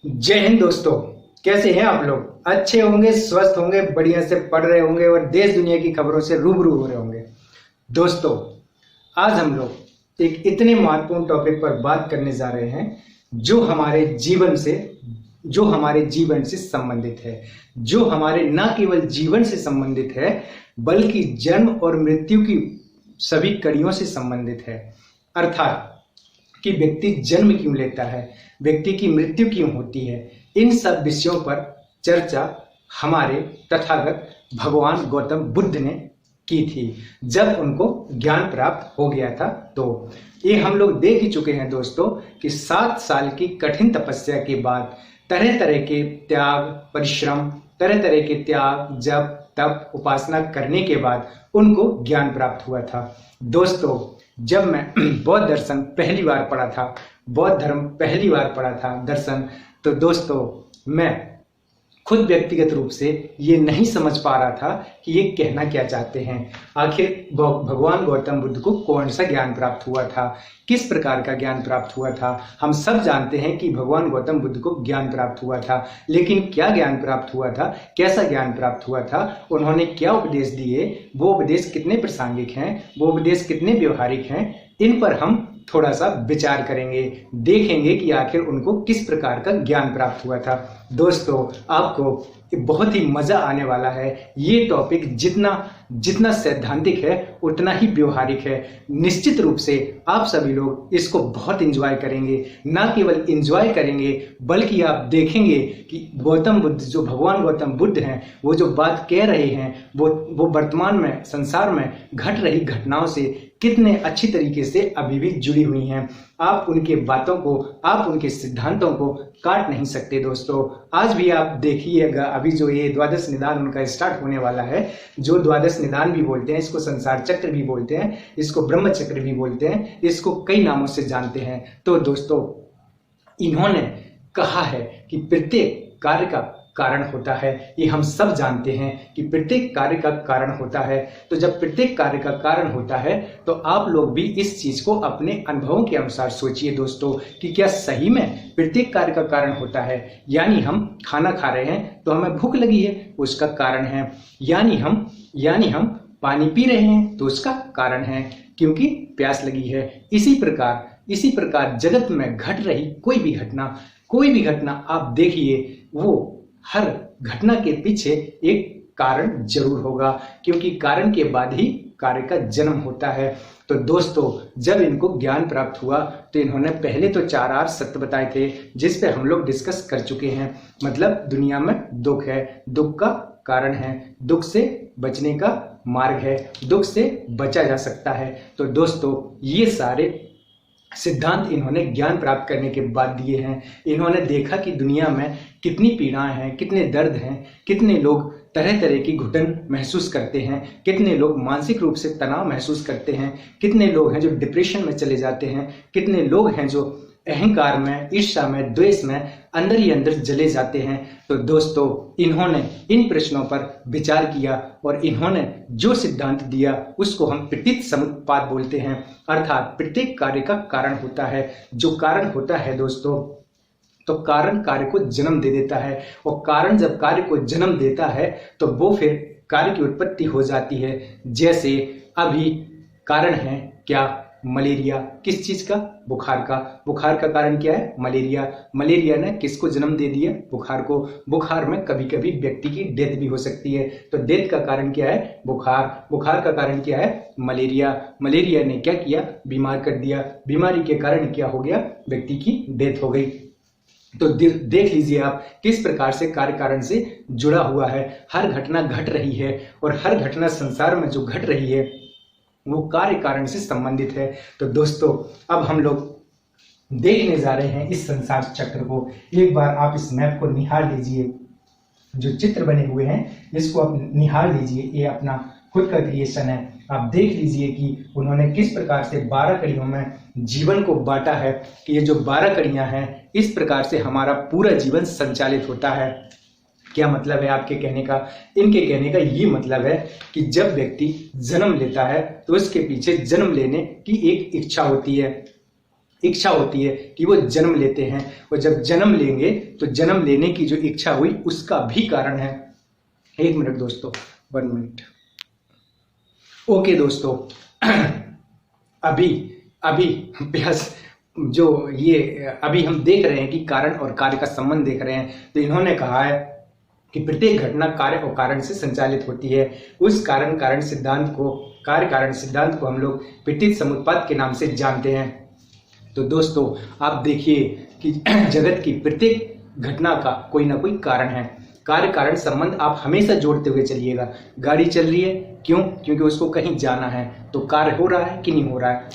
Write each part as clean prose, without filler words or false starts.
जय हिंद दोस्तों। कैसे हैं आप लोग? अच्छे होंगे, स्वस्थ होंगे, बढ़िया से पढ़ रहे होंगे और देश दुनिया की खबरों से रूबरू हो रहे होंगे। दोस्तों, आज हम लोग एक इतने महत्वपूर्ण टॉपिक पर बात करने जा रहे हैं जो हमारे जीवन से संबंधित है, जो हमारे न केवल जीवन से संबंधित है बल्कि जन्म और मृत्यु की सभी कड़ियों से संबंधित है। अर्थात कि व्यक्ति जन्म क्यों लेता है, व्यक्ति की मृत्यु क्यों होती है, इन सब विषयों पर चर्चा हमारे तथागत भगवान गौतम बुद्ध ने की थी जब उनको ज्ञान प्राप्त हो गया था। तो ये हम लोग देख ही चुके हैं दोस्तों कि 7 साल की कठिन तपस्या के बाद तरह तरह के त्याग, परिश्रम, तरह तरह के त्याग, जप, तप, उपासना करने के बाद उनको ज्ञान प्राप्त हुआ था। दोस्तों, जब मैं बौद्ध दर्शन पहली बार पढ़ा था, बौद्ध धर्म पहली बार पढ़ा था दर्शन, तो दोस्तों मैं खुद व्यक्तिगत रूप से ये नहीं समझ पा रहा था कि ये कहना क्या चाहते हैं। आखिर भगवान गौतम बुद्ध को कौन सा ज्ञान प्राप्त हुआ था, किस प्रकार का ज्ञान प्राप्त हुआ था। हम सब जानते हैं कि भगवान गौतम बुद्ध को ज्ञान प्राप्त हुआ था, लेकिन क्या ज्ञान प्राप्त हुआ था, कैसा ज्ञान प्राप्त हुआ था, उन्होंने क्या उपदेश दिए, वो उपदेश कितने प्रासंगिक हैं, वो उपदेश कितने व्यवहारिक हैं, इन पर हम थोड़ा सा विचार करेंगे, देखेंगे कि आखिर उनको किस प्रकार का ज्ञान प्राप्त हुआ था। दोस्तों, आपको बहुत ही मजा आने वाला है। ये टॉपिक जितना सैद्धांतिक है उतना ही व्यवहारिक है। निश्चित रूप से आप सभी लोग इसको बहुत एंजॉय करेंगे। ना केवल एंजॉय करेंगे बल्कि आप देखेंगे कि गौतम बुद्ध, जो भगवान गौतम बुद्ध हैं, वो जो बात कह रहे हैं वो वर्तमान में संसार में घट रही घटनाओं से कितने अच्छी तरीके से अभी भी जुड़ी हुई हैं। आप उनके बातों को, आप उनके सिद्धांतों को काट नहीं सकते। दोस्तों, आज भी आप देखिएगा, अभी जो ये द्वादश निदान उनका स्टार्ट होने वाला है, जो द्वादश निदान भी बोलते हैं, इसको संसार चक्र भी बोलते हैं, इसको ब्रह्म चक्र भी बोलते हैं, इसको कई नामों से जानते हैं। तो दोस्तों, इन्होंने कहा है कि प्रत्येक कार्य का कारण होता है। ये हम सब जानते हैं कि प्रत्येक कार्य का कारण होता है। तो जब प्रत्येक कार्य का कारण होता है तो आप लोग भी इस चीज को अपने अनुभवों के अनुसार सोचिए दोस्तों कि क्या सही में प्रत्येक कार्य का कारण होता है। यानी हम खाना खा रहे हैं तो हमें भूख लगी है, उसका कारण है। यानी हम पानी पी रहे हैं तो उसका कारण है, क्योंकि प्यास लगी है। इसी प्रकार जगत में घट रही कोई भी घटना आप देखिए, वो हर घटना के पीछे एक कारण जरूर होगा, क्योंकि कारण के बाद ही कार्य का जन्म होता है। तो दोस्तों, जब इनको ज्ञान प्राप्त हुआ तो इन्होंने पहले तो 4 आर सत्य बताए थे, जिस पे हम लोग डिस्कस कर चुके हैं। मतलब दुनिया में दुख है, दुख का कारण है, दुख से बचने का मार्ग है, दुख से बचा जा सकता है। तो दोस्तों, ये सारे सिद्धांत इन्होंने ज्ञान प्राप्त करने के बाद दिए हैं। इन्होंने देखा कि दुनिया में कितनी पीड़ाएं हैं, कितने दर्द हैं, कितने लोग तरह तरह की घुटन महसूस करते हैं, कितने लोग मानसिक रूप से तनाव महसूस करते हैं, कितने लोग हैं जो डिप्रेशन में चले जाते हैं, कितने लोग हैं जो अहंकार में, ईर्ष्या में, द्वेष में अंदर ही अंदर जले जाते हैं। तो दोस्तों, इन्होंने इन प्रश्नों पर विचार किया और इन्होंने जो सिद्धांत दिया उसको हम प्रतीत समुत्पाद बोलते हैं। अर्थात प्रत्येक कार्य का कारण होता है। जो कारण होता है दोस्तों, तो कारण कार्य को जन्म दे देता है, और कारण जब कार्य को जन्म देता है तो वो फिर कार्य की उत्पत्ति हो जाती है। जैसे अभी कारण है क्या? मलेरिया। किस चीज का? बुखार का। बुखार का कारण क्या है? मलेरिया। मलेरिया ने किसको जन्म दे दिया? बुखार को। बुखार में कभी कभी व्यक्ति की डेथ भी हो सकती है। तो डेथ का कारण क्या है? बुखार। बुखार का कारण क्या है? मलेरिया। मलेरिया ने क्या किया? बीमार कर दिया। बीमारी के कारण क्या हो गया? व्यक्ति की डेथ हो गई। तो देख लीजिए आप किस प्रकार से कार्य कारण से जुड़ा हुआ है। हर घटना घट रही है और हर घटना संसार में जो घट रही है वो कार्य कारण से संबंधित है। तो दोस्तों, अब हम लोग देखने जा रहे हैं इस संसार चक्र को। एक बार आप इस मैप को निहार लीजिए, जो चित्र बने हुए हैं इसको आप निहार लीजिए। ये अपना खुद का क्रिएशन है। आप देख लीजिए कि उन्होंने किस प्रकार से 12 कड़ियों में जीवन को बांटा है कि ये जो 12 कड़ियां हैं, इस प्रकार से हमारा पूरा जीवन संचालित होता है। क्या मतलब है आपके कहने का? इनके कहने का ये मतलब है कि जब व्यक्ति जन्म लेता है तो उसके पीछे जन्म लेने की एक इच्छा होती है। इच्छा होती है कि वो जन्म लेते हैं, और जब जन्म लेंगे तो जन्म लेने की जो इच्छा हुई उसका भी कारण है। 1 मिनट दोस्तों, 1 मिनट। ओके दोस्तों, अभी अभ्यास जो ये अभी हम देख रहे हैं कि कारण और कार्य का संबंध देख रहे हैं, तो इन्होंने कहा है कि प्रत्येक घटना कार्य और कारण से संचालित होती है। उस कारण कारण सिद्धांत को, कार्य कारण सिद्धांत को हम लोग प्रतीत समुत्पाद के नाम से जानते हैं। तो दोस्तों आप देखिए कि जगत की प्रत्येक घटना का कोई ना कोई कारण है। कार्य कारण संबंध आप हमेशा जोड़ते हुए चलिएगा। गाड़ी चल रही है, क्यों? क्योंकि उसको कहीं जाना है, तो कार्य हो रहा है कि नहीं हो रहा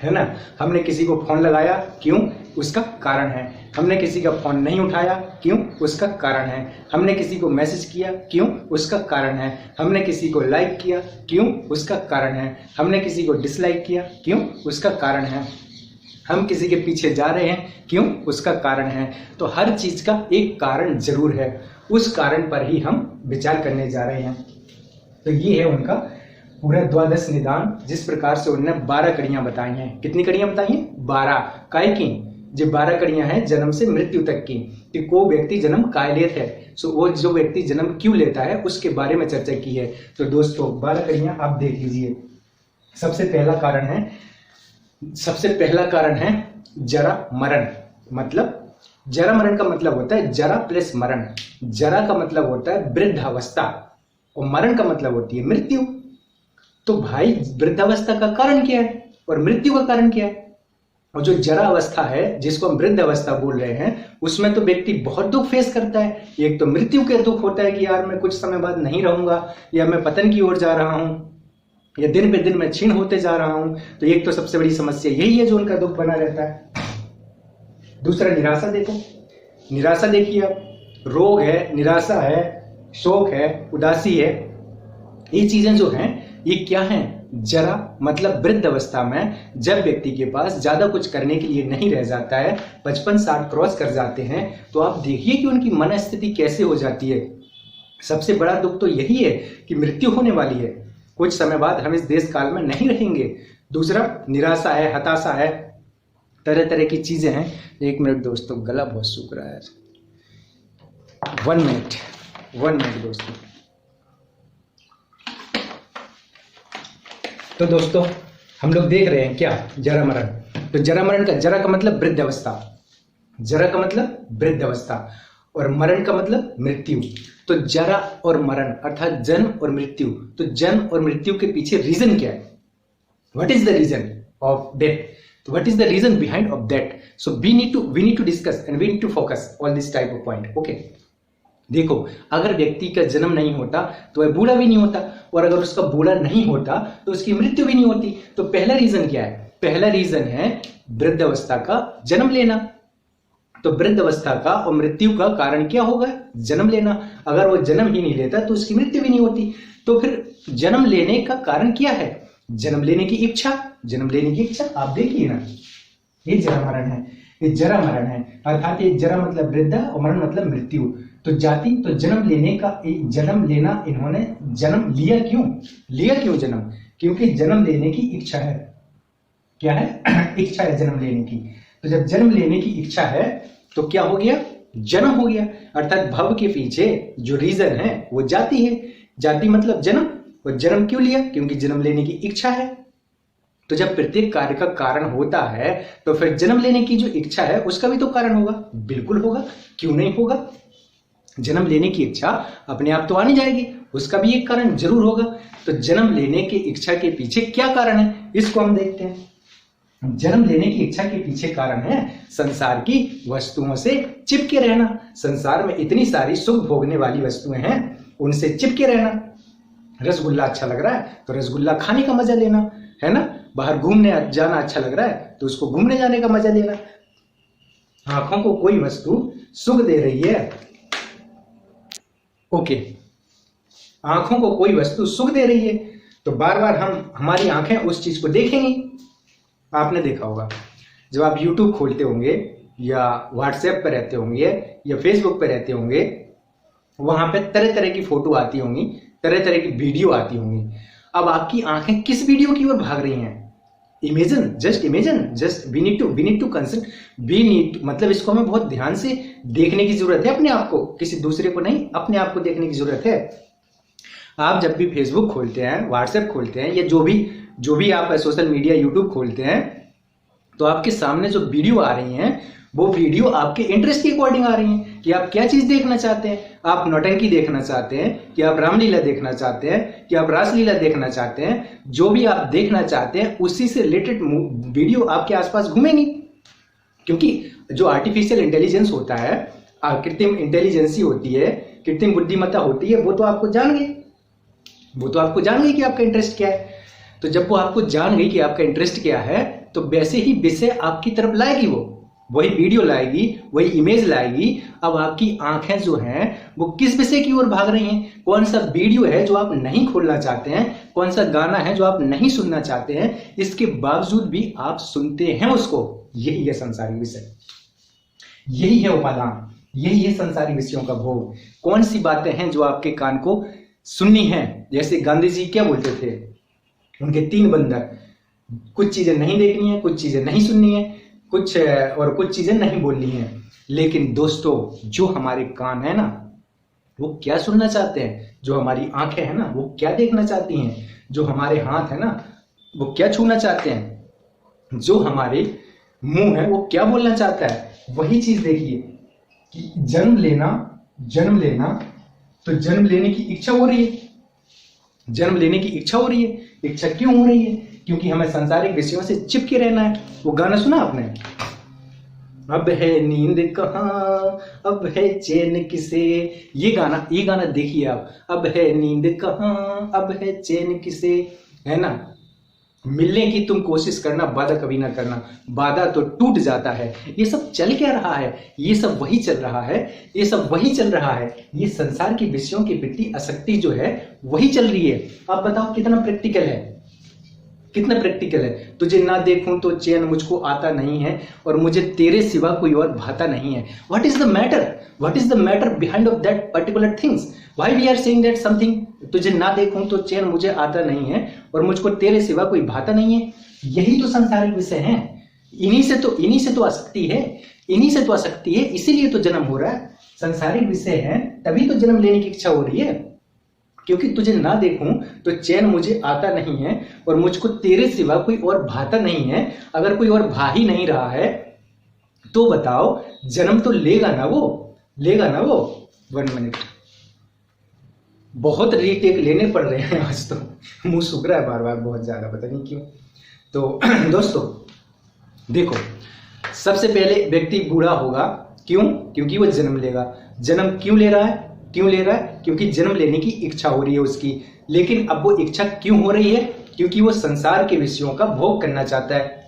है ना? हमने किसी को फोन लगाया, क्यों? उसका कारण है। हमने किसी का फोन नहीं उठाया, क्यों? उसका कारण है। हमने किसी को मैसेज किया, क्यों? उसका कारण है। हमने किसी को लाइक किया, क्यों? उसका कारण है। हमने किसी को डिसलाइक किया, क्यों? उसका कारण है। हम किसी के पीछे जा रहे हैं, क्यों? उसका कारण है। तो हर चीज का एक कारण जरूर है, उस कारण पर ही हम विचार करने जा रहे हैं। तो ये है उनका पूरा द्वादश निदान, जिस प्रकार से उन्होंने 12 कड़ियां बताई हैं। कितनी कड़ियां बताई हैं? 12। काय की? जो 12 कड़ियां हैं जन्म से मृत्यु तक की, कि को व्यक्ति जन्म काय लेत है, सो वो जो व्यक्ति जन्म क्यों लेता है उसके बारे में चर्चा की है। तो दोस्तों 12 कड़ियां आप देख लीजिए। सबसे पहला कारण है जरा मरण। मतलब जरा मरण का मतलब होता है जरा प्लस मरण। जरा का मतलब होता है वृद्धावस्था, और मरण का मतलब होती है मृत्यु। तो भाई वृद्धावस्था का कारण क्या है और मृत्यु का कारण क्या है? और जो जरा अवस्था है, जिसको हम वृद्ध अवस्था बोल रहे हैं, उसमें तो व्यक्ति बहुत दुख फेस करता है। एक तो मृत्यु के दुख होता है कि यार मैं कुछ समय बाद नहीं रहूंगा, या मैं पतन की ओर जा रहा हूं, या दिन पे दिन मैं क्षीण होते जा रहा हूं। तो एक तो सबसे बड़ी समस्या यही है जो उनका दुख बना रहता है। दूसरा निराशा देखो, निराशा देखिए आप, रोग है, निराशा है, शोक है, उदासी है। ये चीजें जो हैं ये क्या हैं? जरा मतलब वृद्ध अवस्था में जब व्यक्ति के पास ज्यादा कुछ करने के लिए नहीं रह जाता है, 55-60 क्रॉस कर जाते हैं, तो आप देखिए कि उनकी मन स्थिति कैसे हो जाती है। सबसे बड़ा दुख तो यही है कि मृत्यु होने वाली है, कुछ समय बाद हम इस देश काल में नहीं रहेंगे। दूसरा निराशा है, हताशा है, तरह तरह की चीजें हैं। 1 मिनट दोस्तों, गला बहुत सूख रहा है। 1 मिनट दोस्तों। तो दोस्तों हम लोग देख रहे हैं क्या? जरा मरण। तो जरा मरण का, जरा का मतलब वृद्ध अवस्था, जरा का मतलब वृद्ध अवस्था, और मरण का मतलब मृत्यु। तो जरा और मरण अर्थात जन्म और मृत्यु। तो जन्म और मृत्यु के पीछे रीजन क्या है? What is the reason of death? तो what is the reason behind of that? So we need to discuss and we need to focus on this type of point. Okay, देखो अगर व्यक्ति का जन्म नहीं होता तो वह बूढ़ा भी नहीं होता, और अगर उसका बूढ़ा नहीं होता तो उसकी मृत्यु भी नहीं होती। तो पहला रीजन क्या है? पहला रीजन है वृद्ध अवस्था का जन्म लेना। तो वृद्ध अवस्था का और मृत्यु का कारण क्या होगा? जन्म लेना। अगर वो जन्म ही नहीं लेता तो उसकी मृत्यु भी नहीं होती। तो फिर जन्म लेने का कारण क्या है? जन्म लेने की इच्छा। जन्म लेने की इच्छा आप देखिए ना, ये जरा मरण है, ये जरा मरण है, अर्थात ये जरा मतलब वृद्धा और मरण मतलब मृत्यु। तो जाति, तो जन्म लेने का, जन्म लेना, इन्होंने जन्म लिया क्यों? लिया क्यों जन्म? क्योंकि जन्म लेने की इच्छा है। क्या है? इच्छा है जन्म लेने की। तो जब जन्म लेने की इच्छा है तो क्या हो गया? जन्म हो गया। अर्थात भव के पीछे जो रीजन है वो जाति है। जाति मतलब जन्म, और जन्म क्यों लिया? क्योंकि जन्म लेने की इच्छा है। तो जब प्रत्येक कार्य का कारण होता है तो फिर जन्म लेने की जो इच्छा है उसका भी तो कारण होगा। बिल्कुल होगा, क्यों नहीं होगा? जन्म लेने की इच्छा अपने आप तो आनी जाएगी, उसका भी एक कारण जरूर होगा। तो जन्म लेने की इच्छा के पीछे क्या कारण है, इसको हम देखते हैं। जन्म लेने की इच्छा के पीछे कारण है संसार की वस्तुओं से चिपके रहना। संसार में इतनी सारी सुख भोगने वाली वस्तुएं हैं, उनसे चिपके रहना। रसगुल्ला अच्छा लग रहा है तो रसगुल्ला खाने का मजा लेना, है ना? बाहर घूमने जाना अच्छा लग रहा है तो उसको घूमने जाने का मजा लेना। आंखों को कोई वस्तु सुख दे रही है, ओके, आंखों को कोई वस्तु सुख दे रही है तो बार बार हमारी आंखें उस चीज को देखेंगी। आपने देखा होगा जब आप YouTube खोलते होंगे या WhatsApp पे रहते होंगे या Facebook पे रहते होंगे, वहां पे तरह तरह की फोटो आती होंगी, तरह तरह की वीडियो आती होंगी। अब आपकी आंखें किस वीडियो की ओर भाग रही हैं? Imagine just we need to consider, we need, मतलब इसको हमें बहुत ध्यान से देखने की जरूरत है, अपने आप को, किसी दूसरे को नहीं, अपने आप को देखने की जरूरत है। आप जब भी फेसबुक खोलते हैं, व्हाट्सएप खोलते हैं, या जो भी आप सोशल मीडिया यूट्यूब खोलते हैं, तो आपके सामने जो वीडियो आ रही हैं वो वीडियो आपके इंटरेस्ट के अकॉर्डिंग आ रही हैं कि आप क्या चीज देखना चाहते हैं। आप नौटंकी देखना चाहते हैं कि आप रामलीला देखना चाहते हैं कि आप रासलीला देखना चाहते हैं, जो भी आप देखना चाहते हैं उसी से रिलेटेड वीडियो आपके आसपास घूमेंगी। क्योंकि जो आर्टिफिशियल इंटेलिजेंस होता है, कृत्रिम इंटेलिजेंसी होती है, कृत्रिम बुद्धिमत्ता होती है, वो तो आपको जान गई कि आपका इंटरेस्ट क्या है। तो जब वो आपको जान गई कि आपका इंटरेस्ट क्या है, तो वैसे ही विषय आपकी तरफ लाएगी, वो वही वीडियो लाएगी, वही इमेज लाएगी। अब आपकी आंखें जो हैं वो किस विषय की ओर भाग रही हैं, कौन सा वीडियो है जो आप नहीं खोलना चाहते हैं, कौन सा गाना है जो आप नहीं सुनना चाहते हैं, इसके बावजूद भी आप सुनते हैं उसको। यही है संसारिक विषय, यही है उपादान, यही है संसारिक विषयों का भोग। कौन सी बातें हैं जो आपके कान को सुननी है। जैसे गांधी जी क्या बोलते थे, उनके 3 बंदर, कुछ चीजें नहीं देखनी है, कुछ चीजें नहीं सुननी है, कुछ चीजें नहीं बोलनी है। लेकिन दोस्तों, जो हमारे कान है ना वो क्या सुनना चाहते हैं, जो हमारी आंखें हैं ना वो क्या देखना चाहती हैं, जो हमारे हाथ है ना वो क्या छूना चाहते हैं, जो हमारे मुंह है वो क्या बोलना चाहता है, वही चीज देखिए कि जन्म लेना, तो जन्म लेने की इच्छा हो रही है, जन्म लेने की इच्छा हो रही है। इच्छा क्यों हो रही है? क्योंकि हमें सांसारिक विषयों से चिपके रहना है। वो गाना सुना आपने, अब है नींद कहाँ, अब है चैन किसे, ये गाना देखिए आप। अब है नींद कहाँ, अब है चैन किसे, है ना। मिलने की तुम कोशिश करना, वादा कभी ना करना, वादा तो टूट जाता है। ये सब चल क्या रहा है? ये सब वही चल रहा है, ये सब वही चल रहा है। ये संसार के विषयों के प्रति आसक्ति जो है वही चल रही है। आप बताओ कितना प्रैक्टिकल है, कितना प्रैक्टिकल है। तुझे ना देखूं तो चैन मुझको आता नहीं है, और मुझे तेरे सिवा कोई और भाता नहीं है। What is the matter, what is the matter behind of that particular things, why we are saying that something, तुझे ना देखूं तो चैन मुझे आता नहीं है और मुझको तेरे सिवा कोई भाता नहीं है। यही तो सांसारिक विषय है, इन्हीं से तो आसक्ति है, इन्हीं से तो आसक्ति है, इसीलिए तो जन्म हो रहा है। सांसारिक विषय है तभी तो जन्म लेने की इच्छा हो रही है, क्योंकि तुझे ना देखूं तो चैन मुझे आता नहीं है और मुझको तेरे सिवा कोई और भाता नहीं है। अगर कोई और भा ही नहीं रहा है तो बताओ जन्म तो लेगा ना वो। 1 मिनट, बहुत रीटेक लेने पड़ रहे हैं आज तो, मुंह सूख रहा है बार बार बहुत ज्यादा, पता नहीं क्यों। तो दोस्तों देखो, सबसे पहले व्यक्ति बूढ़ा होगा, क्यों? क्योंकि वो जन्म लेगा। जन्म क्यों ले रहा है? क्योंकि जन्म लेने की इच्छा हो रही है उसकी। लेकिन अब वो इच्छा क्यों हो रही है? क्योंकि वो संसार के विषयों का भोग करना चाहता है।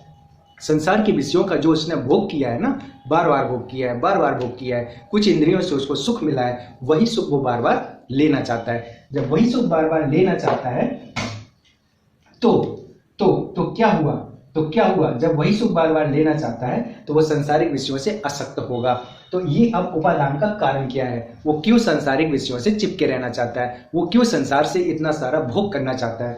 संसार के विषयों का जो उसने भोग किया है ना, बार बार भोग किया है, कुछ इंद्रियों से उसको सुख मिला है, वही सुख वो बार बार लेना चाहता है। जब वही सुख बार बार लेना चाहता है तो क्या हुआ? जब वही सुख बार बार लेना चाहता है तो वो संसारिक विषयों से आसक्त होगा। तो ये अब उपादान का कारण क्या है? वो क्यों संसारिक विषयों से चिपके रहना चाहता है? वो क्यों संसार से इतना सारा भोग करना चाहता है?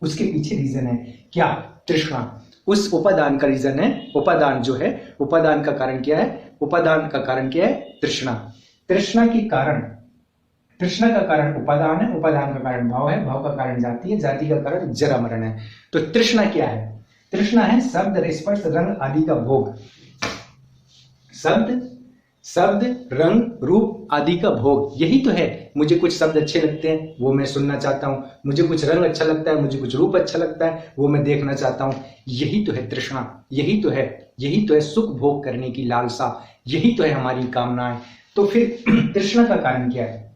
उसके पीछे रीजन है क्या? तृष्णा। उस उपादान का रीजन है, उपादान जो है, उपादान का कारण क्या है? उपादान का कारण क्या है? तृष्णा। तृष्णा का कारण उपादान है, उपादान का कारण भाव है, भाव का कारण जाति है, जाति का कारण जरा मरण है। तो तृष्णा क्या है? तृष्णा है शब्द, स्पर्श, रंग आदि का भोग। शब्द, रंग, रूप आदि का भोग, यही तो है। मुझे कुछ शब्द अच्छे लगते हैं, वो मैं सुनना चाहता हूं। मुझे कुछ रंग अच्छा लगता है, मुझे कुछ रूप अच्छा लगता है, वो मैं देखना चाहता हूं। यही तो है तृष्णा, यही तो है सुख भोग करने की लालसा, यही तो है हमारी कामनाएं। तो फिर तृष्णा का कारण क्या है?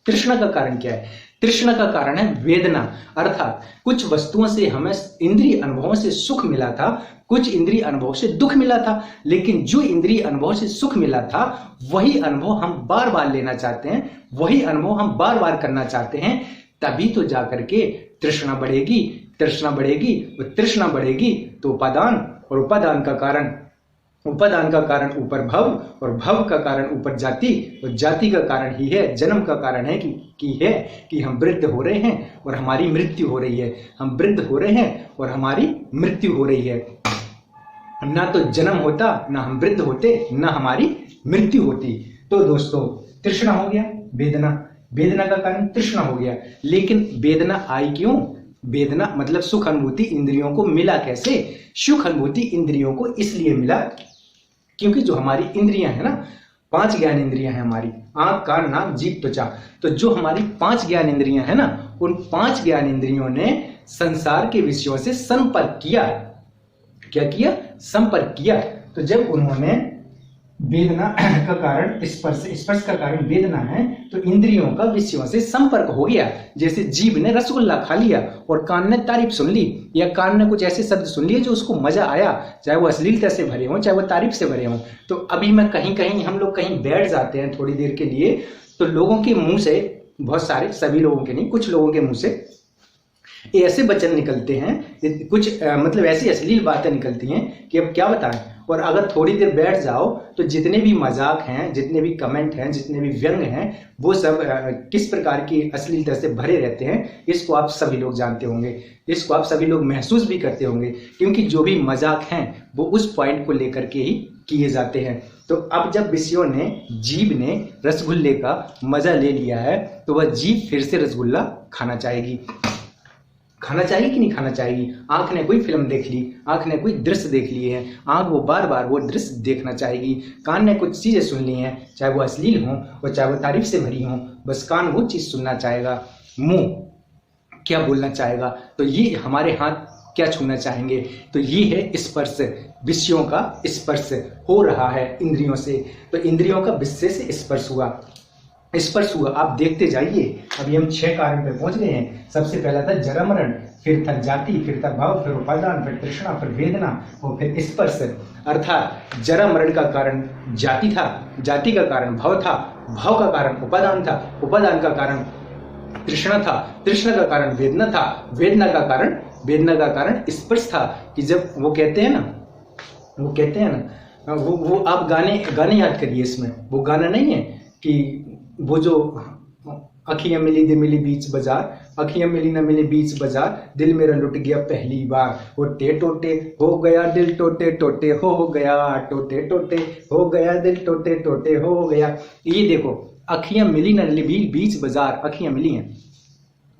तृष्णा का कारण है वेदना। अर्थात कुछ वस्तुओं से हमें इंद्रिय अनुभवों से सुख मिला था, कुछ इंद्रिय अनुभव से दुख मिला था। लेकिन जो इंद्रिय अनुभव से सुख मिला था वही अनुभव हम बार बार लेना चाहते हैं, वही अनुभव हम बार बार करना चाहते हैं। तभी तो जाकर के तृष्णा बढ़ेगी, और तृष्णा बढ़ेगी तो उपादान, और उपादान का कारण उपादान का कारण ऊपर भव, और भव का कारण ऊपर जाति, और जाति का कारण ही है, जन्म का कारण है कि हम वृद्ध हो रहे हैं और हमारी मृत्यु हो रही है। हम वृद्ध हो रहे हैं और हमारी मृत्यु हो रही है। ना तो जन्म होता, ना हम वृद्ध होते, ना हमारी मृत्यु होती। तो दोस्तों, तृष्णा हो गया, वेदना, वेदना का कारण तृष्णा हो गया। लेकिन वेदना आई क्यों? वेदना मतलब सुख अनुभूति इंद्रियों को मिला कैसे? सुख अनुभूति इंद्रियों को इसलिए मिला क्योंकि जो हमारी इंद्रियां है ना, 5 ज्ञान इंद्रियां हैं हमारी, आंख, कान, नाक, जीभ, त्वचा। तो जो हमारी 5 ज्ञान इंद्रियां हैं ना, उन 5 ज्ञान इंद्रियों ने संसार के विषयों से संपर्क किया। क्या किया? संपर्क किया। तो जब उन्होंने वेदना का कारण स्पर्श, स्पर्श का कारण वेदना है, तो इंद्रियों का विषयों से संपर्क हो गया। जैसे जीभ ने रसगुल्ला खा लिया और कान ने तारीफ सुन ली, या कान ने कुछ ऐसे शब्द सुन लिए जो उसको मजा आया, चाहे वो अश्लीलता से भरे हों, चाहे वो तारीफ से भरे हों। तो अभी मैं कहीं हम लोग कहीं बैठ जाते हैं थोड़ी देर के लिए, तो लोगों के मुंह से, बहुत सारे, सभी लोगों के नहीं, कुछ लोगों के मुंह से ऐसे वचन निकलते हैं, कुछ मतलब ऐसी अश्लील बातें निकलती हैं कि अब क्या बताएं। और अगर थोड़ी देर बैठ जाओ तो जितने भी मजाक हैं, जितने भी कमेंट हैं, जितने भी व्यंग हैं, वो सब किस प्रकार की अश्लीलता से भरे रहते हैं, इसको आप सभी लोग जानते होंगे, इसको आप सभी लोग महसूस भी करते होंगे, क्योंकि जो भी मजाक हैं वो उस पॉइंट को लेकर के ही किए जाते हैं। तो अब जब विषयों ने, जीभ ने रसगुल्ले का मजा ले लिया है, तो वह जीभ फिर से रसगुल्ला खाना चाहेगी। खाना चाहिए कि नहीं खाना चाहिए? आंख ने कोई फिल्म देख ली, आंख ने कोई दृश्य देख लिए हैं, आंख वो बार बार वो दृश्य देखना चाहेगी। कान ने कुछ चीजें सुन ली हैं, चाहे वो अश्लील हों और चाहे वो तारीफ से भरी हों, बस कान वो चीज सुनना चाहेगा। मुंह क्या बोलना चाहेगा? तो ये हमारे हाथ क्या छूना चाहेंगे? तो ये है स्पर्श, विषयों का स्पर्श हो रहा है इंद्रियों से। तो इंद्रियों का विषय से स्पर्श हुआ, स्पर्श हुआ। आप देखते जाइए, अभी हम 6 कारण पे पहुंच गए हैं। सबसे पहला था जरा मरण, फिर था जाति, फिर था भाव, फिर उपादान, फिर तृष्णा, फिर वेदना और फिर स्पर्श। अर्थात जरा मरण का कारण जाति था, जाति का कारण भाव था, भाव का कारण उपादान था, उपादान का कारण तृष्णा था, तृष्णा का कारण वेदना था, वेदना का कारण स्पर्श था। कि जब वो कहते हैं ना, वो आप गाने याद करिए, इसमें वो गाना नहीं है कि वो जो अखियां मिली दे मिली बीच बाजार, अखियां मिली ना मिली बीच बाजार, दिल मेरा लुट गया पहली बार, टोटे टोटे हो गया दिल, टोटे टोटे हो गया, टोटे टोटे हो गया दिल, टोटे टोटे हो गया। ये देखो, अखियां मिली ना मिली बीच बाजार, अखियां मिली हैं,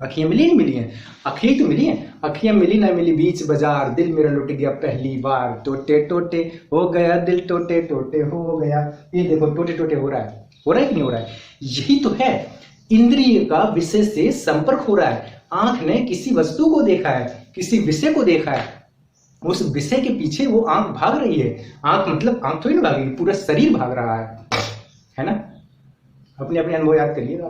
अखियां मिली नहीं मिली हैं, अखियां तो मिली हैं। अखियां मिली ना मिली बीच बाजार, दिल मेरा लुट गया पहली बार, टोटे टोटे हो गया दिल, टोटे टोटे हो गया। ये देखो, टोटे टोटे हो रहा है कि नहीं हो रहा है? यही तो है, इंद्रिय का विषय से संपर्क हो रहा है। आंख ने किसी वस्तु को देखा है, किसी विषय को देखा है, उस विषय के पीछे वो आंख भाग रही है। आंख मतलब आंख थोड़ी ना भाग रही, पूरा शरीर भाग रहा है ना? अपने अपने अनुभव याद करिएगा।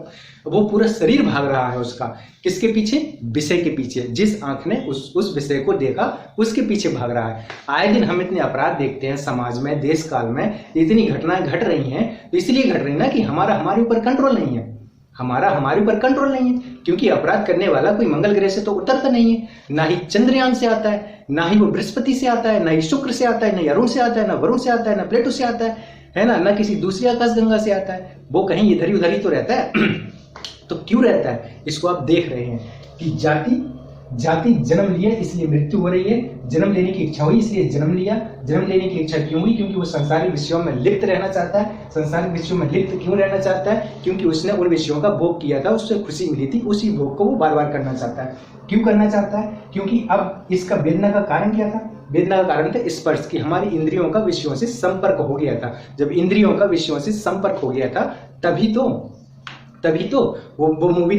वो पूरा शरीर भाग रहा है उसका, किसके पीछे? विषय के पीछे। जिस आंख ने उस विषय को देखा, उसके पीछे भाग रहा है। आए दिन हम इतने अपराध देखते हैं समाज में, देश काल में इतनी घटनाएं घट रही हैं, तो इसलिए घट रही ना कि हमारे ऊपर कंट्रोल नहीं है, हमारे ऊपर कंट्रोल नहीं है, क्योंकि अपराध करने वाला कोई मंगल ग्रह से तो उतरता नहीं है, ना ही चंद्रयान से आता है, ना ही वो बृहस्पति से आता है, ना ही शुक्र से आता है, ना ही अरुण से आता है, ना वरुण से आता है, ना प्लेटो से आता है ना किसी दूसरी आकाशगंगा से आता है। वो कहीं इधर ही उधर ही तो रहता है। तो क्यों रहता है? इसको आप देख रहे हैं कि जाति जन्म लिया इसलिए मृत्यु हो रही है, जन्म लेने की इच्छा हुई इसलिए जन्म लिया। जन्म लेने की इच्छा क्यों हुई? क्योंकि वो संसारिक विषयों में लिप्त रहना चाहता है। संसारिक विषयों में लिप्त क्यों रहना चाहता है? क्योंकि उसने उन विषयों का भोग किया था, उससे खुशी मिली थी, उसी भोग को वो बार बार करना चाहता है। क्यों करना चाहता है? क्योंकि अब इसका वेदना का कारण क्या था? वेदना का कारण था स्पर्श, की हमारी इंद्रियों का विषयों से संपर्क हो गया था। जब इंद्रियों का विषयों से संपर्क हो गया था, तभी तो वो मूवी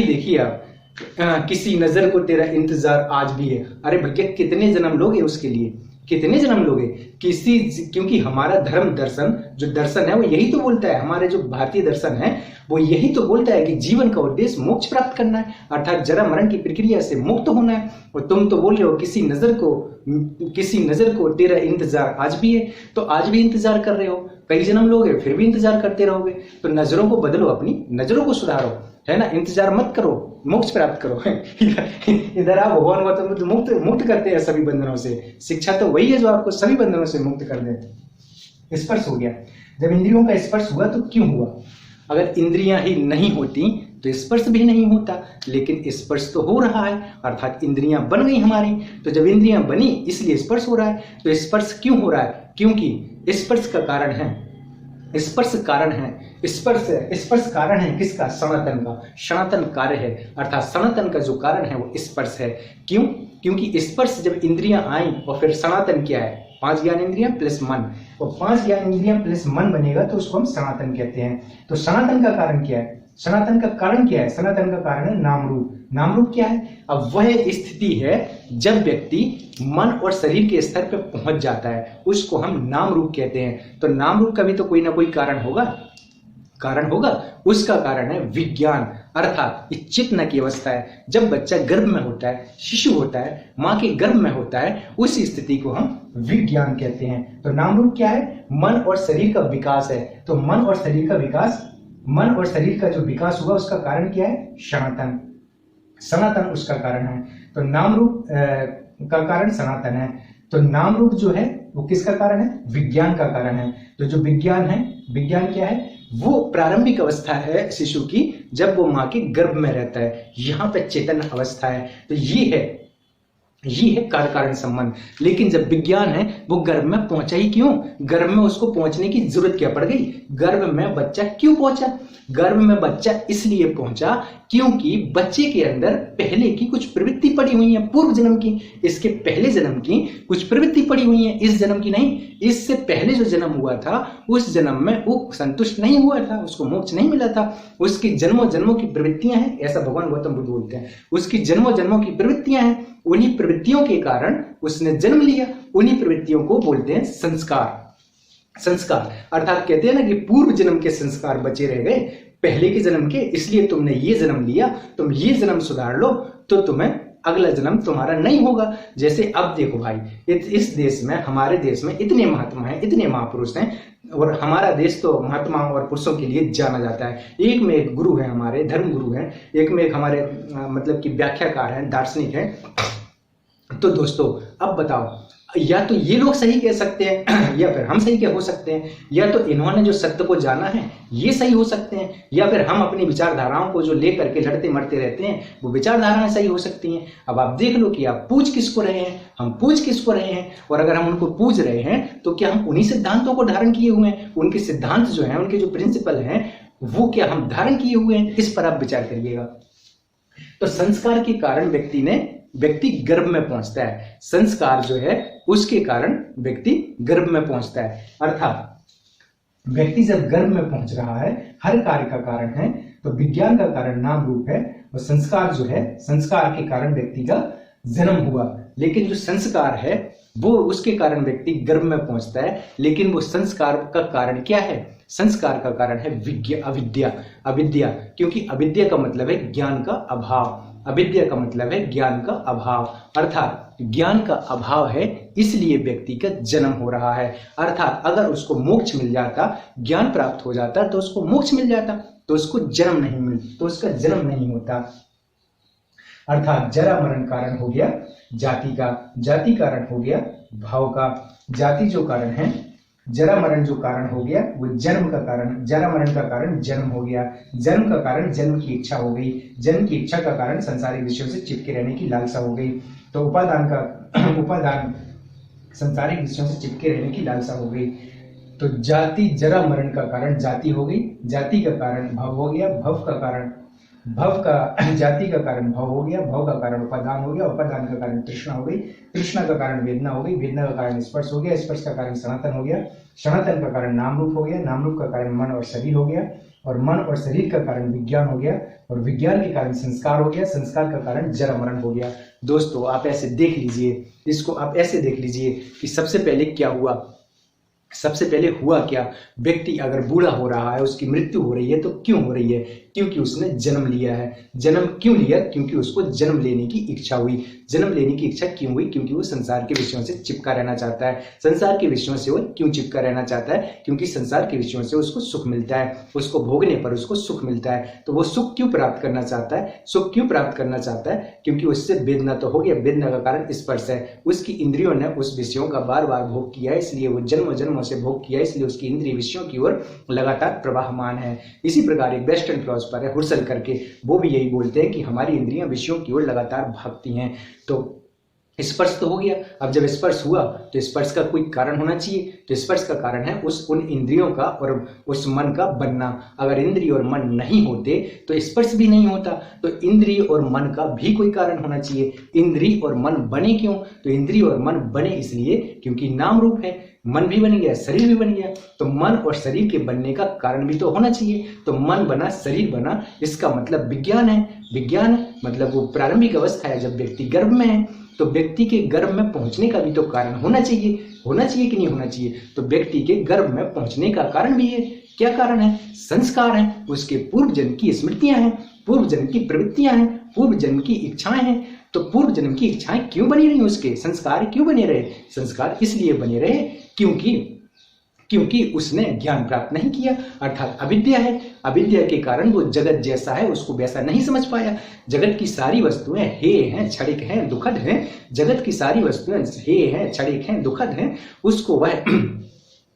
देखिए आप, किसी नजर को तेरा इंतजार आज भी है। अरे भैया, कितने जन्म लोगे उसके लिए? कितने जन्म लोगे? क्योंकि हमारा धर्म दर्शन, जो दर्शन है वो यही तो बोलता है, हमारे जो भारतीय दर्शन है वो यही तो बोलता है कि जीवन का उद्देश्य मोक्ष प्राप्त करना है, अर्थात जरा मरण की प्रक्रिया से मुक्त होना है। और तुम तो बोल रहे हो किसी नजर को तेरा इंतजार आज भी है। तो आज भी इंतजार कर रहे हो, कई जन्म लोगे फिर भी इंतजार करते रहोगे। तो नजरों को बदलो, अपनी नजरों को सुधारो, है ना, इंतजार मत करो, मोक्ष प्राप्त करो। इधर आप भगवान गौतम बुद्ध मुक्त करते हैं सभी बंधनों से। शिक्षा तो वही है जो आपको सभी बंधनों से मुक्त कर दे। स्पर्श हो गया, जब इंद्रियों का स्पर्श हुआ तो क्यों हुआ? अगर इंद्रियां ही नहीं होती तो स्पर्श भी नहीं होता, लेकिन स्पर्श तो हो रहा है, अर्थात इंद्रियां बन गई हमारी। तो जब इंद्रियां बनी इसलिए स्पर्श हो रहा है। तो स्पर्श क्यों हो रहा है? क्योंकि स्पर्श का कारण है, स्पर्श कारण है, स्पर्श कारण है किसका? सनातन का। सनातन कार्य है, अर्थात सनातन का जो कारण है वो स्पर्श है। क्यों? क्योंकि स्पर्श जब इंद्रियां आई और फिर सनातन क्या है? 5 ज्ञान इंद्रियां प्लस मन, और 5 ज्ञान इंद्रियां प्लस मन बनेगा तो उसको हम सनातन कहते हैं। तो सनातन का कारण क्या है? सनातन का कारण क्या है? सनातन का कारण है नाम रूप। नाम रूप क्या है? अब वह स्थिति है जब व्यक्ति मन और शरीर के स्तर पर पहुंच जाता है, उसको हम नाम रूप कहते हैं। तो नाम रूप का भी तो कोई ना कोई कारण होगा, कारण होगा। उसका कारण है विज्ञान, अर्थात चेतना की अवस्था है। जब बच्चा गर्भ में होता है, शिशु होता है, माँ के गर्भ में होता है, उस स्थिति को हम विज्ञान कहते हैं। तो नाम रूप क्या है? मन और शरीर का विकास है। तो मन और शरीर का विकास, मन और शरीर का जो विकास हुआ उसका कारण क्या है? सनातन। सनातन उसका कारण है। तो नाम रूप का कारण सनातन है। तो नाम रूप जो है वो किसका कारण है? विज्ञान का कारण है। तो जो विज्ञान है, विज्ञान क्या है? वो प्रारंभिक अवस्था है शिशु की, जब वो माँ के गर्भ में रहता है, यहाँ पे चेतन अवस्था है। तो ये है कार्य कारण संबंध। लेकिन जब विज्ञान है वो गर्भ में पहुंचा ही क्यों? गर्भ में उसको पहुंचने की जरूरत क्या पड़ गई? गर्भ में बच्चा क्यों पहुंचा? गर्भ में बच्चा इसलिए पहुंचा क्योंकि बच्चे के अंदर पहले की कुछ प्रवृत्ति पड़ी हुई है, पूर्व जन्म की, इसके पहले जन्म की कुछ प्रवृत्ति पड़ी हुई है, इस जन्म की नहीं। इससे पहले जो जन्म हुआ था उस जन्म में वो संतुष्ट नहीं हुआ था, उसको मोक्ष नहीं मिला था। उसकी जन्मों जन्मों की प्रवृत्तियां हैं, ऐसा भगवान गौतम बुद्ध बोलते हैं। उसकी जन्मों जन्मों की प्रवृत्तियां हैं, उन्हीं प्रवृत्तियों के कारण उसने जन्म लिया। उन्हीं प्रवृत्तियों को बोलते हैं संस्कार। संस्कार अर्थात कहते हैं ना कि पूर्व जन्म के संस्कार बचे रह गए पहले के जन्म के, इसलिए तुमने ये जन्म लिया, तुम ये जन्म सुधार लो तो तुम्हें अगला जन्म तुम्हारा नहीं होगा। जैसे अब देखो भाई, इस देश में, हमारे देश में इतने महात्मा हैं, इतने महापुरुष हैं, और हमारा देश तो महात्माओं और पुरुषों के लिए जाना जाता है। एक में एक गुरु है, हमारे धर्म गुरु हैं, एक में एक हमारे मतलब कि व्याख्याकार हैं, दार्शनिक हैं। तो दोस्तों अब बताओ, या तो ये लोग सही कह सकते हैं या फिर हम सही हो सकते हैं, या तो इन्होंने जो सत्य को जाना है ये सही हो सकते हैं, या फिर हम अपनी विचारधाराओं को जो लेकर के लड़ते मरते रहते हैं वो विचारधाराएं सही हो सकती हैं। अब आप देख लो कि आप पूछ किसको रहे हैं, हम पूछ किसको रहे हैं, और अगर हम उनको पूछ रहे हैं तो क्या हम उन्हीं सिद्धांतों को धारण किए हुए हैं? उनके सिद्धांत जो हैं, उनके जो प्रिंसिपल हैं, वो क्या हम धारण किए हुए हैं? इस पर आप विचार करिएगा। तो संस्कार के कारण व्यक्ति गर्भ में पहुंचता है। संस्कार जो है उसके कारण व्यक्ति गर्भ में पहुंचता है, अर्थात व्यक्ति जब गर्भ में पहुंच रहा है, हर कार्य का कारण है। तो विज्ञान का कारण नाम रूप है, और संस्कार जो है, संस्कार के कारण व्यक्ति का जन्म हुआ। लेकिन जो संस्कार है वो, उसके कारण व्यक्ति गर्भ में पहुंचता है। लेकिन वो संस्कार का कारण क्या है? संस्कार का कारण है अविद्या। अविद्या, क्योंकि अविद्या का मतलब है ज्ञान का अभाव। अविद्या का मतलब है ज्ञान का अभाव, अर्थात ज्ञान का अभाव है, इसलिए व्यक्ति का जन्म हो रहा है। अर्थात अगर उसको मोक्ष मिल जाता, ज्ञान प्राप्त हो जाता, तो उसको मोक्ष मिल जाता, तो उसको जन्म नहीं मिल, तो उसका जन्म नहीं होता। अर्थात जरा मरण कारण हो गया जाति का, जाति कारण हो गया भाव का, जाति जो कारण है, जरा मरण जो कारण हो गया वो जन्म का कारण, जरा मरण का कारण जन्म हो गया, जन्म का कारण जन्म की इच्छा हो गई, जन्म की इच्छा का कारण संसारिक विषयों से चिपके रहने की लालसा हो गई। तो उपादान संसारिक विषयों से चिपके रहने की लालसा हो गई। तो जाति जरा मरण का कारण जाति हो गई, जाति का कारण भव हो गया, भव का कारण भव का, जाति का कारण भव हो गया, भव का कारण उपादान हो गया, उपादान का कारण तृष्णा हो गई, तृष्णा का कारण वेदना हो गई, वेदना का कारण स्पर्श हो गया, स्पर्श का कारण सनातन हो गया, सनातन का कारण नाम रूप हो गया, नाम रूप का कारण मन और शरीर हो गया, और मन और शरीर का कारण विज्ञान हो गया, और विज्ञान के कारण संस्कार हो गया, संस्कार का कारण जरा मरण हो गया। दोस्तों आप ऐसे देख लीजिए, इसको आप ऐसे देख लीजिए कि सबसे पहले क्या हुआ, सबसे पहले हुआ क्या? व्यक्ति अगर बूढ़ा हो रहा है, उसकी मृत्यु हो रही है, तो क्यों हो रही है? क्योंकि उसने जन्म लिया है। जन्म क्यों लिया? क्योंकि उसको जन्म लेने की इच्छा हुई। जन्म लेने की इच्छा क्यों हुई? क्योंकि वो संसार के विषयों से चिपका रहना चाहता है। संसार के विषयों से वो क्यों चिपका रहना चाहता है? क्योंकि संसार के विषयों से उसको सुख मिलता है, उसको भोगने पर उसको सुख मिलता है। तो वो सुख क्यों प्राप्त करना चाहता है? सुख क्यों प्राप्त करना चाहता है? क्योंकि उससे वेदना तो हो गया, वेदना का कारण स्पर्श है। उसकी इंद्रियों ने उस विषयों का बार बार भोग किया है, इसलिए वो जन्मों जन्मों से भोग किया, इसलिए उसकी इंद्रिय विषयों की ओर लगातार प्रवाहमान है। इसी प्रकार एक वेस्टर्न फिलोसफर है हुर्सल करके, वो भी यही बोलते हैं कि हमारी इंद्रियां विषयों की ओर लगातार भागती हैं। तो स्पर्श तो हो गया, अब जब स्पर्श हुआ तो स्पर्श का कोई कारण होना चाहिए। तो स्पर्श का कारण है उन इंद्रियों का और उस मन का बनना। अगर इंद्रिय और मन नहीं होते तो स्पर्श भी नहीं होता। तो इंद्रिय और मन का भी कोई कारण होना चाहिए। इंद्रिय और मन बने क्यों? तो इंद्रिय और मन बने इसलिए क्योंकि नाम रूप है, मन भी बन गया, शरीर भी बन गया। तो मन और शरीर के बनने का कारण भी तो होना चाहिए। तो मन बना, शरीर बना, इसका मतलब विज्ञान है। विज्ञान मतलब वो प्रारंभिक अवस्था है जब व्यक्ति गर्भ में है। तो व्यक्ति के गर्भ में पहुंचने का भी तो कारण होना चाहिए। होना चाहिए कि नहीं होना चाहिए? तो व्यक्ति के गर्भ में पहुंचने का कारण भी है। क्या कारण है? संस्कार है, उसके पूर्व जन्म की स्मृतियां हैं, पूर्व जन्म की प्रवृत्तियां हैं, पूर्व जन्म की इच्छाएं हैं। तो पूर्व जन्म की इच्छाएं क्यों बनी रही? उसके संस्कार क्यों बने रहे? संस्कार इसलिए बने रहे क्योंकि उसने ज्ञान प्राप्त नहीं किया, अर्थात अविद्या है। अविद्या के कारण वो जगत जैसा है उसको वैसा नहीं समझ पाया। जगत की सारी वस्तुएं हे हैं, क्षणिक हैं, दुखद हैं। जगत की सारी वस्तुएं हे हैं, क्षणिक हैं, दुखद हैं।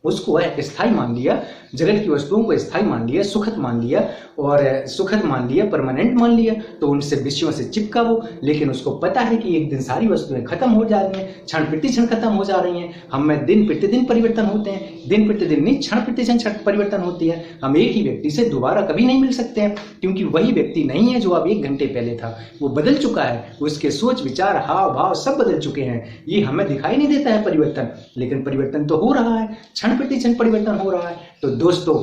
उसको वह स्थायी मान लिया, जगत की वस्तुओं को स्थायी मान लिया, सुखद मान लिया, और सुखद मान लिया, परमानेंट मान लिया। तो उनसे विषयों से चिपका वो। लेकिन उसको पता है कि एक दिन सारी वस्तुएं खत्म हो जा रही हैं, क्षण प्रति क्षण खत्म हो जा रही हैं। हम में दिन प्रतिदिन परिवर्तन होते हैं, दिन प्रतिदिन नहीं, क्षण प्रति क्षण परिवर्तन होती है। हम एक ही व्यक्ति से दोबारा कभी नहीं मिल सकते हैं, क्योंकि वही व्यक्ति नहीं है जो अब 1 घंटे पहले था। वो बदल चुका है, उसके सोच विचार हाव भाव सब बदल चुके हैं। ये हमें दिखाई नहीं देता है परिवर्तन, लेकिन परिवर्तन तो हो रहा है, क्षण प्रति क्षण परिवर्तन हो रहा है। तो दोस्तों,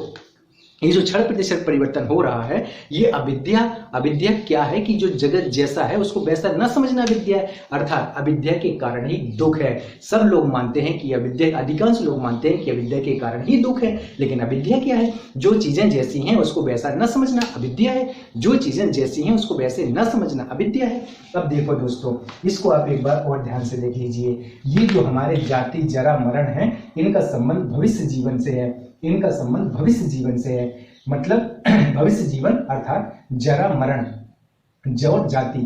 ये जो क्षण प्रतिशत परिवर्तन हो रहा है, ये अविद्या क्या है कि जो जगत जैसा है उसको वैसा न समझना अविद्या है। अर्थात अविद्या के कारण ही दुख है। सब लोग मानते हैं कि अविद्या, अधिकांश लोग मानते हैं कि अविद्या के कारण ही दुख है। लेकिन अविद्या क्या है? जो चीजें जैसी हैं उसको वैसा न समझना अविद्या है। जो चीजें जैसी हैं उसको वैसे न समझना अविद्या है। अब देखो दोस्तों, इसको आप एक बार और ध्यान से देख लीजिए। ये जो हमारे जाति जरा मरण है, इनका संबंध भविष्य जीवन से है। इनका संबंध भविष्य जीवन से है। मतलब भविष्य जीवन अर्थात जरा मरण, और जाति,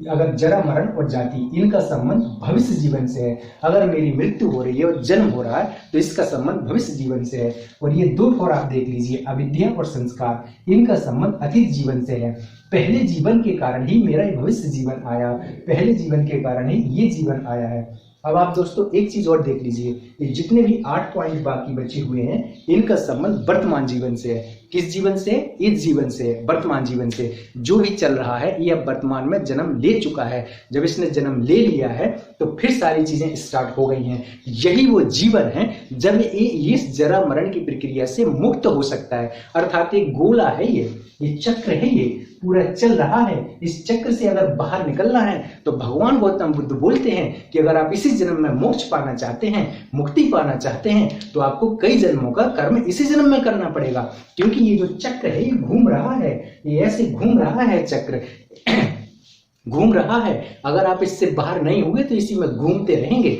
अगर जरा मरण और जाति, इनका संबंध भविष्य जीवन से है। अगर मेरी मृत्यु हो रही है और जन्म हो रहा है तो इसका संबंध भविष्य जीवन से है। और ये 2 ठोर आप देख लीजिए, अविद्या और संस्कार, इनका संबंध अतीत जीवन से है। पहले जीवन के कारण ही मेरा भविष्य जीवन आया, पहले जीवन के कारण ही ये जीवन आया है। अब आप दोस्तों एक चीज और देख लीजिए, ये जितने भी 8 पॉइंट बाकी बचे हुए हैं, इनका संबंध वर्तमान जीवन से है। किस जीवन से? इस जीवन से, वर्तमान जीवन से। जो भी चल रहा है ये अब वर्तमान में जन्म ले चुका है। जब इसने जन्म ले लिया है तो फिर सारी चीजें स्टार्ट हो गई हैं। यही वो जीवन है जब ये इस जरा मरण की प्रक्रिया से मुक्त हो सकता है। अर्थात एक गोला है, ये चक्र है, ये पूरा चल रहा है। इस चक्र से अगर बाहर निकलना है तो भगवान गौतम बुद्ध बोलते हैं कि अगर आप इसी जन्म में मोक्ष पाना चाहते हैं, मुक्ति पाना चाहते हैं, तो आपको कई जन्मों का कर्म इसी जन्म में करना पड़ेगा। क्योंकि ये जो चक्र है ये घूम रहा है, ये ऐसे घूम रहा है, चक्र घूम रहा है। अगर आप इससे बाहर नहीं हुए तो इसी में घूमते रहेंगे।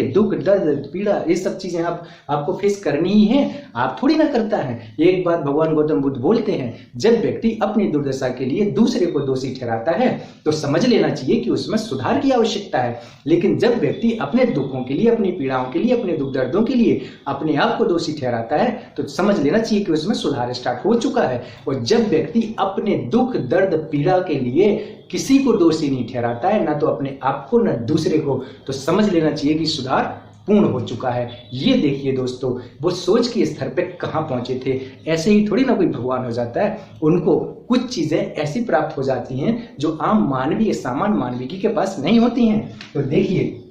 दुख, दर्द, पीड़ा, ये सब चीजें आपको फेस करनी ही है। आप थोड़ी ना करता है। एक बात भगवान गौतम बुद्ध बोलते हैं, जब व्यक्ति अपनी दुर्दशा के लिए दूसरे को दोषी ठहराता है तो समझ लेना चाहिए कि उसमें सुधार की आवश्यकता है। लेकिन जब व्यक्ति अपने दुखों के लिए, अपनी पीड़ाओं के लिए, अपने दुख दर्दों के लिए अपने आप को दोषी ठहराता है तो समझ लेना चाहिए कि उसमें सुधार स्टार्ट हो चुका है। और जब व्यक्ति अपने दुख, दर्द, पीड़ा के लिए किसी को दोषी नहीं ठहराता है, ना तो अपने आप को, ना दूसरे को, तो समझ लेना चाहिए कि सुधार पूर्ण हो चुका है। ये देखिए दोस्तों, वो सोच के स्तर पे कहां पहुंचे थे। ऐसे ही थोड़ी ना कोई भगवान हो जाता है। उनको कुछ चीजें ऐसी प्राप्त हो जाती हैं जो आम मानवीय, सामान्य मानविकी के पास नहीं होती हैं। तो देखिए,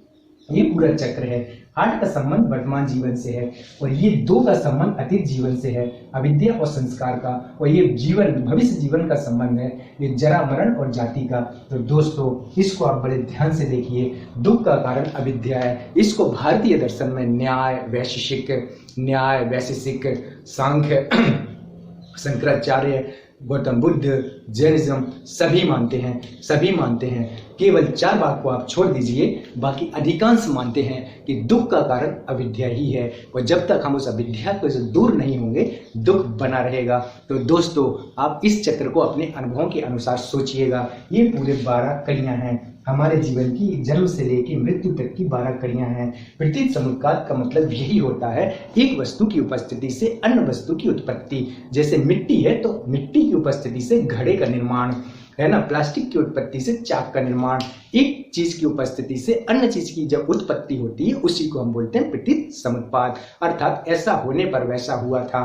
ये पूरा चक्र है। 8 का संबंध वर्तमान जीवन से है और ये 2 का संबंध अतीत जीवन से है, अविद्या और संस्कार का। और ये जीवन, भविष्य जीवन का संबंध है, ये जरा मरण और जाति का। तो दोस्तों, इसको आप बड़े ध्यान से देखिए। दुख का कारण अविद्या है। इसको भारतीय दर्शन में न्याय वैशेषिक, सांख्य, शंकराचार्य, गौतम बुद्ध, जैनिज्म सभी मानते हैं। केवल 4 बात को आप छोड़ दीजिए, बाकी अधिकांश मानते हैं कि दुख का कारण अविद्या ही है, और जब तक हम उस अविद्या को से दूर नहीं होंगे दुख बना रहेगा। तो दोस्तों, आप इस चक्र को अपने अनुभवों के अनुसार सोचिएगा। ये पूरे 12 कड़ियां हैं हमारे जीवन की, जन्म से लेकर मृत्यु तक की 12 कड़ियां हैं। प्रतीत समुत्पाद का मतलब यही होता है, एक वस्तु की उपस्थिति से अन्य वस्तु की उत्पत्ति। जैसे मिट्टी है तो मिट्टी की उपस्थिति से घड़े का निर्माण, है ना। प्लास्टिक की उत्पत्ति से चाक का निर्माण। एक चीज की उपस्थिति से अन्य चीज की जब उत्पत्ति होती है उसी को हम बोलते हैं प्रतीत समुत्पाद। अर्थात ऐसा होने पर वैसा हुआ था,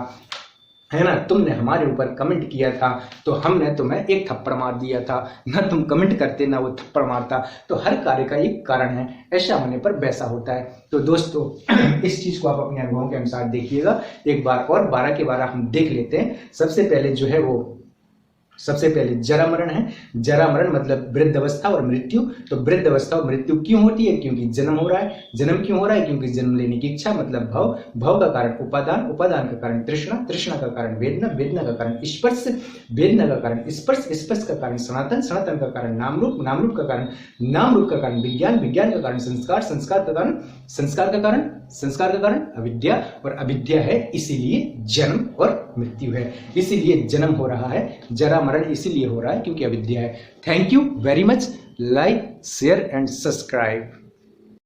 है ना। तुमने हमारे ऊपर कमेंट किया था तो हमने तुम्हें एक थप्पड़ मार दिया था, ना तुम कमेंट करते ना वो थप्पड़ मारता। तो हर कार्य का एक कारण है, ऐसा होने पर वैसा होता है। तो दोस्तों, इस चीज को आप अपने अनुभवों के अनुसार देखिएगा। एक बार और 12 के 12 हम देख लेते हैं। सबसे पहले जो है वो जरा मरण है। जरा मरण मतलब वृद्ध अवस्था और मृत्यु। तो वृद्ध अवस्था और मृत्यु क्यों होती है? क्योंकि जन्म हो रहा है। जन्म क्यों हो रहा है? क्योंकि जन्म लेने की इच्छा मतलब भव, भव का कारण उपादान, उपादान का कारण तृष्णा, तृष्णा का कारण वेदना, वेदना का कारण स्पर्श, वेदना का कारण स्पर्श, स्पर्श का कारण सनातन, सनातन का कारण नाम रूप, नाम रूप का कारण नाम रूप का कारण विज्ञान, विज्ञान का कारण संस्कार, संस्कार का कारण संस्कार का कारण संस्कार का कारण अविद्या, और अविद्या है इसीलिए जन्म और मृत्यु है। इसीलिए जन्म हो रहा है, जरा मरण इसीलिए हो रहा है क्योंकि अविद्या है। Thank you very much. Like, share and subscribe.